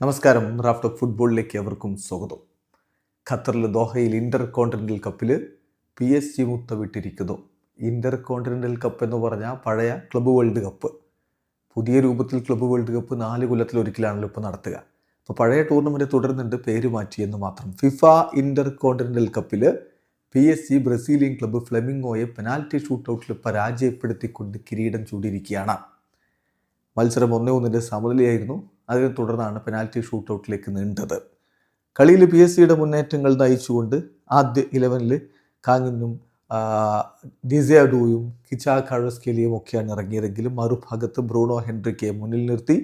നമസ്കാരം. Raft of ഫുട്ബോളിലേക്ക് അവർക്കും സ്വാഗതം. ഖത്തറിലെ ദോഹയിൽ ഇന്റർ കോണ്ടിനെന്റൽ കപ്പിൽ PSG മുത്തമിട്ടിരിക്കുന്നു. ഇന്റർ കോണ്ടിനെന്റൽ കപ്പ് എന്ന് പറഞ്ഞാൽ പഴയ ക്ലബ്ബ് വേൾഡ് കപ്പ്. പുതിയ രൂപത്തിൽ ക്ലബ്ബ് വേൾഡ് കപ്പ് 4 കൊല്ലത്തിലൊരിക്കലാണല്ലോ ഇപ്പോൾ നടത്തുക. അപ്പോൾ പഴയ ടൂർണമെൻറ്റ് തുടരുന്നുണ്ട്, പേര് മാറ്റിയെന്ന് മാത്രം. ഫിഫ ഇന്റർ കോണ്ടിനെന്റൽ കപ്പിൽ PSG ബ്രസീലിയൻ ക്ലബ്ബ് ഫ്ലെമിംഗോയെ പെനാൽറ്റി ഷൂട്ടൗട്ടിൽ പരാജയപ്പെടുത്തിക്കൊണ്ട് കിരീടം ചൂടിയിരിക്കുകയാണ്. മത്സരം 1-1 സമനിലയായിരുന്നു. അതിനെ തുടർന്നാണ് പെനാൽറ്റി ഷൂട്ടൗട്ടിലേക്ക് നീണ്ടത്. കളിയിൽ PSG മുന്നേറ്റങ്ങൾ നയിച്ചുകൊണ്ട് ആദ്യ 11-ൽ കാങ്ങിനും ഡിസാഡോയും കിച്ചാ കഴസ്കേലിയും ഒക്കെയാണ് ഇറങ്ങിയതെങ്കിലും മറുഭാഗത്ത് ബ്രൂണോ ഹെൻറിക്കെ മുന്നിൽ നിർത്തി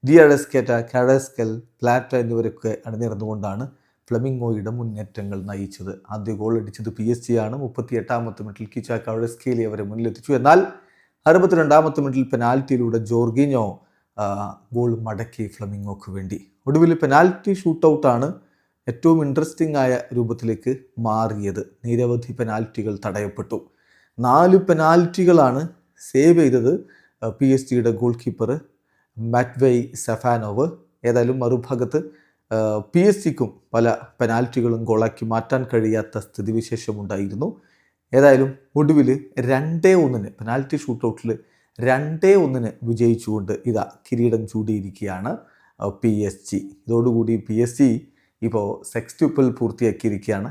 ഡിയാഡസ്കേറ്റ, കഴസ്കൽ, പ്ലാറ്റ എന്നിവരൊക്കെ അണിനിരന്നുകൊണ്ടാണ് ഫ്ലെമിംഗോയുടെ മുന്നേറ്റങ്ങൾ നയിച്ചത്. ആദ്യ ഗോൾ അടിച്ചത് PSG ആണ്. 38-ാമത്തെ മിനിറ്റിൽ കിച്ചാ കഴസ്കേലി അവരെ മുന്നിലെത്തിച്ചു. എന്നാൽ 62-ാമത്തെ മിനിറ്റിൽ പെനാൽറ്റിയിലൂടെ ജോർഗിഞ്ഞോ ഗോൾ മടക്കി ഫ്ലെമിംഗോക്ക് വേണ്ടി. ഒടുവിൽ പെനാൽറ്റി ഷൂട്ടൗട്ടാണ് ഏറ്റവും ഇൻട്രസ്റ്റിംഗ് ആയ രൂപത്തിലേക്ക് മാറിയത്. നിരവധി പെനാൽറ്റികൾ തടയപ്പെട്ടു. 4 പെനാൽറ്റികളാണ് സേവ് ചെയ്തത് PSG ഗോൾ കീപ്പർ മാറ്റ്വേയ് സെഫാനോവ്. ഏതായാലും മറുഭാഗത്ത് PSG പല പെനാൽറ്റികളും ഗോളാക്കി മാറ്റാൻ കഴിയാത്ത സ്ഥിതിവിശേഷമുണ്ടായിരുന്നു. ഏതായാലും ഒടുവിൽ 2-1 പെനാൽറ്റി ഷൂട്ടൗട്ടിൽ 2-1 വിജയിച്ചുകൊണ്ട് ഇതാ കിരീടം ചൂടിയിരിക്കുകയാണ് PSG. ഇതോടുകൂടി PSG ഇപ്പോൾ സെക്സ്റ്റുപ്പിൾ പൂർത്തിയാക്കിയിരിക്കുകയാണ്.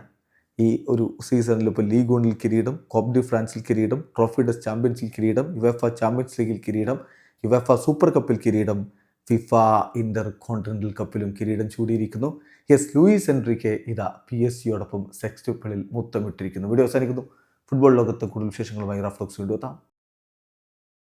ഈ ഒരു സീസണിൽ ഇപ്പോൾ ലീഗ് 1-ൽ കിരീടം, കോപ്പ് ഡി ഫ്രാൻസിൽ കിരീടം, ട്രോഫി ഡെസ് ചാമ്പ്യൻസിൽ കിരീടം, യുവേഫ ചാമ്പ്യൻസ് ലീഗിൽ കിരീടം, യുവേഫ സൂപ്പർ കപ്പിൽ കിരീടം, ഫിഫ ഇന്റർ കോണ്ടിനെന്റൽ കപ്പിലും കിരീടം ചൂടിയിരിക്കുന്നു. ലൂയിസ് എൻറിക്കെ ഇതാ PSG സെക്സ്റ്റുപ്പിളിൽ മുത്തമിട്ടിരിക്കുന്നു. വീഡിയോ അവസാനിക്കുന്നു. ഫുട്ബോൾ ലോകത്ത് കൂടുതൽ വിശേഷങ്ങളുമായി റാഫ്റ്റ് ഓഫ് വീഡിയോ എത്താം.